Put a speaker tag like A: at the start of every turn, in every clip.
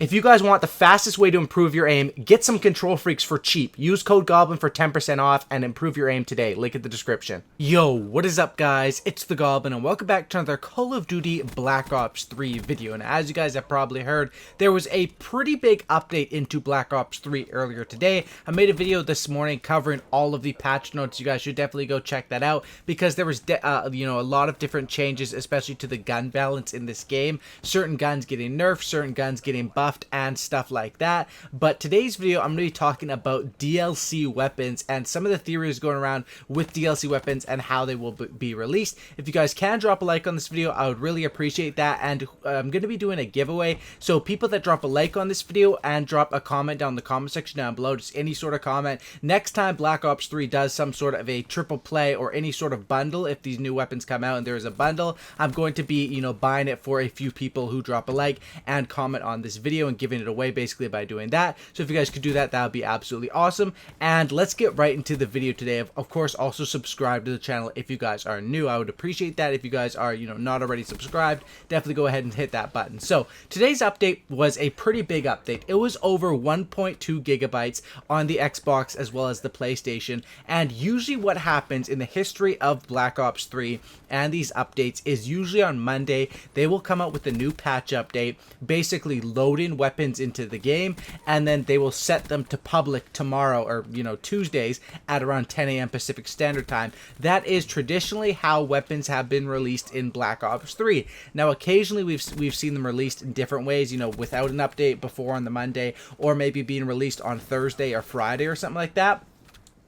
A: If you guys want the fastest way to improve your aim, get some Control Freaks for cheap. Use code GOBLIN for 10% off and improve your aim today. Link in the description. Yo, what is up guys? It's the Goblin and welcome back to another Call of Duty Black Ops 3 video. And as you guys have probably heard, there was a pretty big update into Black Ops 3 earlier today. I made a video this morning covering all of the patch notes. You guys should definitely go check that out because there was a lot of different changes, especially to the gun balance in this game. Certain guns getting nerfed, certain guns getting buffed and stuff like that. But today's video I'm going to be talking about DLC weapons and some of the theories going around with DLC weapons and how they will be released. If you guys can drop a like on this video, I would really appreciate that. And I'm going to be doing a giveaway, so people that drop a like on this video and drop a comment down in the comment section down below, just any sort of comment, next time Black Ops 3 does some sort of a triple play or any sort of bundle, if these new weapons come out and there is a bundle, I'm going to be buying it for a few people who drop a like and comment on this video and giving it away basically by doing that. So if you guys could do that, that would be absolutely awesome. And let's get right into the video today. Of course, also subscribe to the channel if you guys are new. I would appreciate that. If you guys are not already subscribed, definitely go ahead and hit that button. So today's update was a pretty big update. It was over 1.2 gigabytes on the Xbox as well as the PlayStation. And usually what happens in the history of Black Ops 3 and these updates is usually on Monday they will come out with a new patch update, basically loading weapons into the game, and then they will set them to public tomorrow or Tuesdays at around 10 a.m. Pacific Standard Time. That is traditionally how weapons have been released in Black Ops 3. Now occasionally we've seen them released in different ways, without an update before on the Monday, or maybe being released on Thursday or Friday or something like that.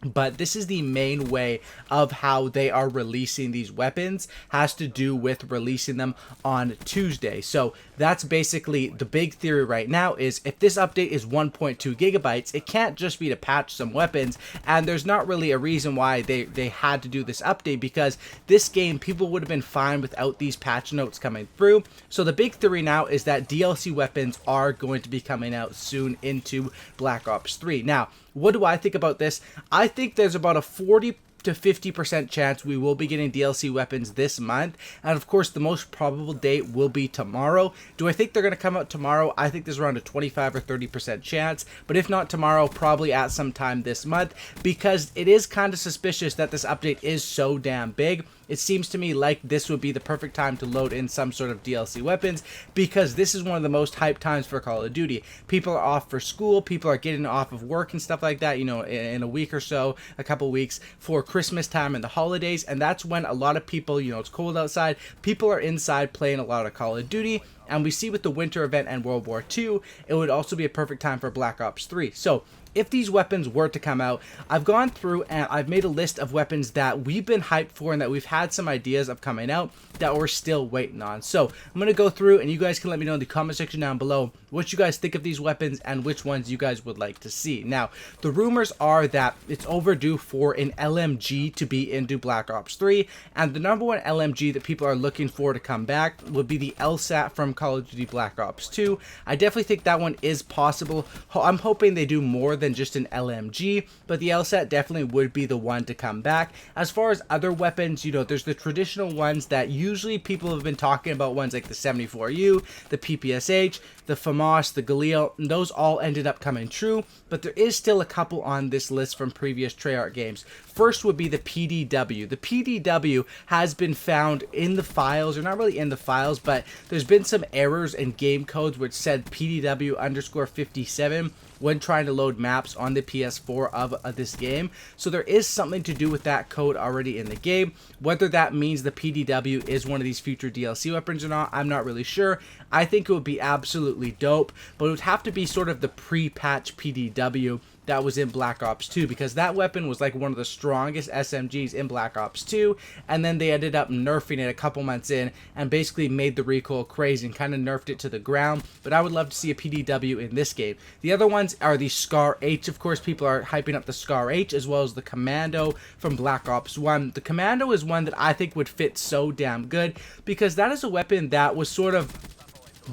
A: But this is the main way of how they are releasing these weapons, has to do with releasing them on Tuesday. So that's basically the big theory right now, is if this update is 1.2 gigabytes, it can't just be to patch some weapons. And there's not really a reason why they had to do this update, because this game, people would have been fine without these patch notes coming through. So the big theory now is that DLC weapons are going to be coming out soon into Black Ops 3. Now, what do I think about this? I think there's about a 40 to 50% chance we will be getting DLC weapons this month, and of course the most probable date will be tomorrow. Do I think they're going to come out tomorrow? I think there's around a 25 or 30% chance, but if not tomorrow, probably at some time this month, because it is kind of suspicious that this update is so damn big. It seems to me like this would be the perfect time to load in some sort of DLC weapons, because this is one of the most hyped times for Call of Duty. People are off for school, people are getting off of work and stuff like that, in a week or so, a couple weeks for Christmas time and the holidays, and that's when a lot of people, it's cold outside, people are inside playing a lot of Call of Duty. And we see with the winter event and World War II, it would also be a perfect time for Black Ops 3. So if these weapons were to come out, I've gone through and I've made a list of weapons that we've been hyped for and that we've had some ideas of coming out that we're still waiting on. So I'm going to go through and you guys can let me know in the comment section down below what you guys think of these weapons and which ones you guys would like to see. Now, the rumors are that it's overdue for an LMG to be into Black Ops 3, and the number one LMG that people are looking for to come back would be the LSAT from Call of Duty Black Ops 2. I definitely think that one is possible. I'm hoping they do more than just an LMG, but the LSAT definitely would be the one to come back. As far as other weapons, there's the traditional ones that usually people have been talking about, ones like the 74U, the PPSH, the FAMAS, the Galil, and those all ended up coming true, but there is still a couple on this list from previous Treyarch games. First would be the PDW. The PDW has been found in the files, or not really in the files, but there's been some errors in game codes which said PDW_57 when trying to load maps on the PS4 of this game. So there is something to do with that code already in the game. Whether that means the PDW is one of these future DLC weapons or not, I'm not really sure. I think it would be absolutely dope, but it would have to be sort of the pre-patch PDW that was in Black Ops 2, because that weapon was like one of the strongest SMGs in Black Ops 2, and then they ended up nerfing it a couple months in and basically made the recoil crazy and kind of nerfed it to the ground. But I would love to see a PDW in this game. The other ones are the Scar H. Of course, people are hyping up the Scar H, as well as the Commando from Black Ops 1. The Commando is one that I think would fit so damn good, because that is a weapon that was sort of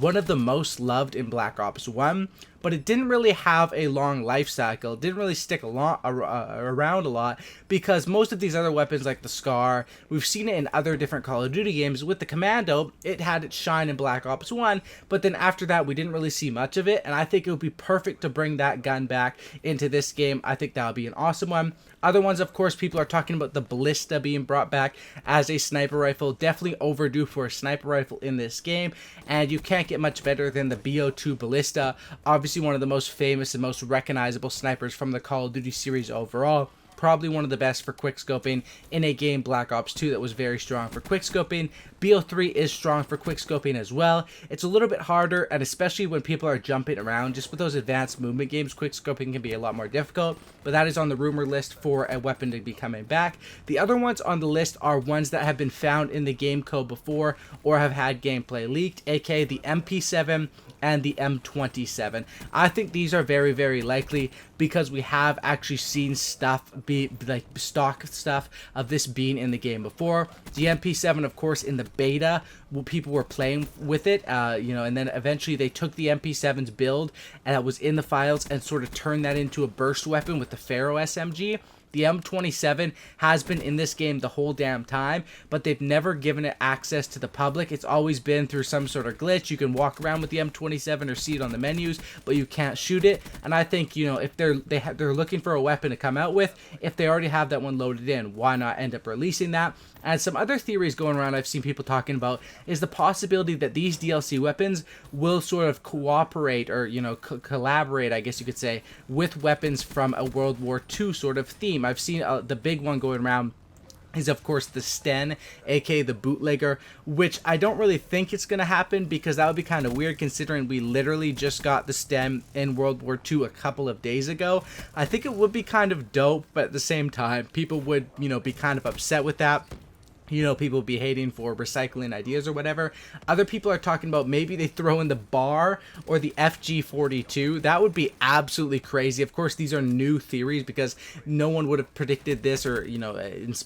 A: one of the most loved in Black Ops 1, but it didn't really have a long life cycle. It didn't really stick around a lot, because most of these other weapons like the Scar, we've seen it in other different Call of Duty games. With the Commando, it had its shine in Black Ops 1, but then after that we didn't really see much of it, and I think it would be perfect to bring that gun back into this game. I think that would be an awesome one. Other ones, of course, people are talking about the Ballista being brought back as a sniper rifle. Definitely overdue for a sniper rifle in this game, and you can't get much better than the Bo3 Ballista. Obviously one of the most famous and most recognizable snipers from the Call of Duty series overall. Probably one of the best for quickscoping in a game, Black Ops 2, that was very strong for quickscoping. Bo3 is strong for quickscoping as well. It's a little bit harder, and especially when people are jumping around, just with those advanced movement games, quickscoping can be a lot more difficult, but that is on the rumor list for a weapon to be coming back. The other ones on the list are ones that have been found in the game code before or have had gameplay leaked, aka the MP7 and the M27. I think these are very, very likely because we have actually seen stuff be like stock stuff of this being in the game before. The MP7, of course, in the beta, people were playing with it, and then eventually they took the MP7's build and that was in the files and sort of turned that into a burst weapon with the Pharaoh SMG. The M27 has been in this game the whole damn time, but they've never given it access to the public. It's always been through some sort of glitch. You can walk around with the M27 or see it on the menus, but you can't shoot it. And I think, if they're looking for a weapon to come out with, if they already have that one loaded in, why not end up releasing that? And some other theories going around I've seen people talking about is the possibility that these DLC weapons will sort of cooperate or, collaborate, I guess you could say, with weapons from a World War II sort of theme. I've seen the big one going around is, of course, the Sten, aka the bootlegger, which I don't really think it's going to happen because that would be kind of weird considering we literally just got the Sten in World War II a couple of days ago. I think it would be kind of dope, but at the same time, people would, be kind of upset with that. People be hating for recycling ideas or whatever. Other people are talking about maybe they throw in the bar or the FG42. That would be absolutely crazy. Of course, these are new theories because no one would have predicted this or,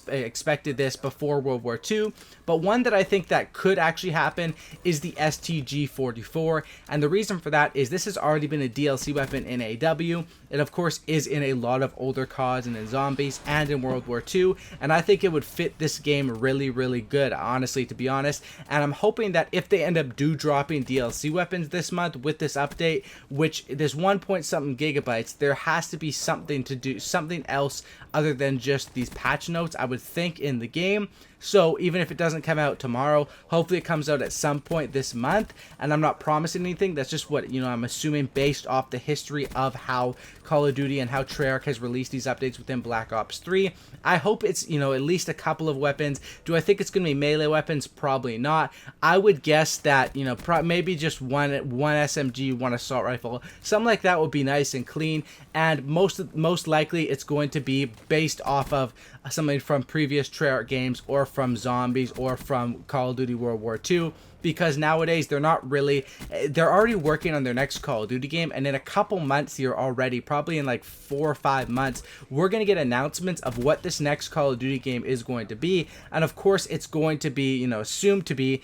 A: expected this before World War II. But one that I think that could actually happen is the STG44. And the reason for that is this has already been a DLC weapon in AW. It, of course, is in a lot of older CODs and in Zombies and in World War II. And I think it would fit this game really good, honestly, to be honest. And I'm hoping that if they end up dropping DLC weapons this month with this update, which there's 1 point something gigabytes, there has to be something to do, something else other than just these patch notes, I would think, in the game. So even if it doesn't come out tomorrow, hopefully it comes out at some point this month. And I'm not promising anything. That's just what, I'm assuming based off the history of how Call of Duty and how Treyarch has released these updates within Black Ops 3. I hope it's, at least a couple of weapons. Do I think it's going to be melee weapons? Probably not. I would guess that, maybe just one SMG, one assault rifle. Something like that would be nice and clean. And most likely it's going to be based off of something from previous Treyarch games or from Zombies or from Call of Duty World War II. Because nowadays they're already working on their next Call of Duty game, and in a couple months here already, probably in like 4 or 5 months, we're going to get announcements of what this next Call of Duty game is going to be. And of course it's going to be, assumed to be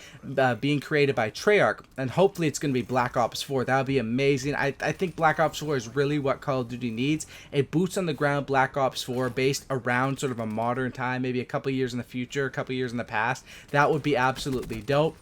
A: being created by Treyarch, and hopefully it's going to be Black Ops 4. That would be amazing. I think Black Ops 4 is really what Call of Duty needs. A boots on the ground Black Ops 4 based around sort of a modern time, maybe a couple years in the future, a couple years in the past. That would be absolutely dope.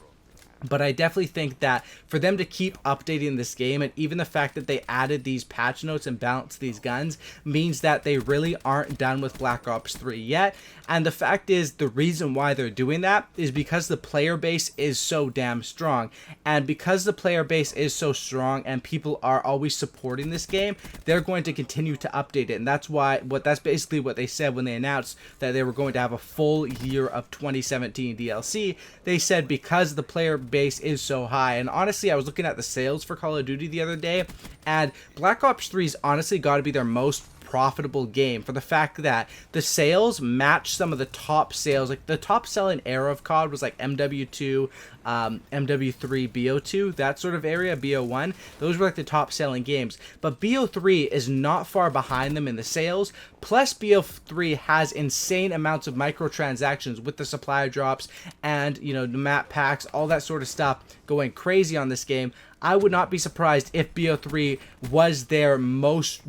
A: But I definitely think that for them to keep updating this game, and even the fact that they added these patch notes and balanced these guns, means that they really aren't done with Black Ops 3 yet. And the fact is, the reason why they're doing that is because the player base is so damn strong. And because the player base is so strong and people are always supporting this game, they're going to continue to update it. And that's basically what they said when they announced that they were going to have a full year of 2017 DLC. They said because the player base is so high. And honestly, I was looking at the sales for Call of Duty the other day, and Black Ops 3's honestly got to be their most profitable game, for the fact that the sales match some of the top sales. Like the top selling era of COD was like MW2, MW3, BO2, that sort of area, BO1. Those were like the top selling games. But BO3 is not far behind them in the sales. Plus BO3 has insane amounts of microtransactions with the supply drops and, the map packs, all that sort of stuff going crazy on this game. I would not be surprised if Bo3 was their most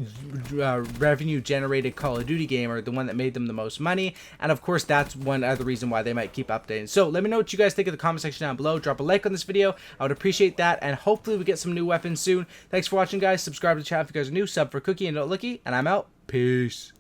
A: revenue generated Call of Duty game, or the one that made them the most money. And of course, that's one other reason why they might keep updating. So let me know what you guys think in the comment section down below. Drop a like on this video. I would appreciate that, and hopefully we get some new weapons soon. Thanks for watching, guys. Subscribe to the channel if you guys are new. Sub for Cookie and Don't Looky, and I'm out. Peace.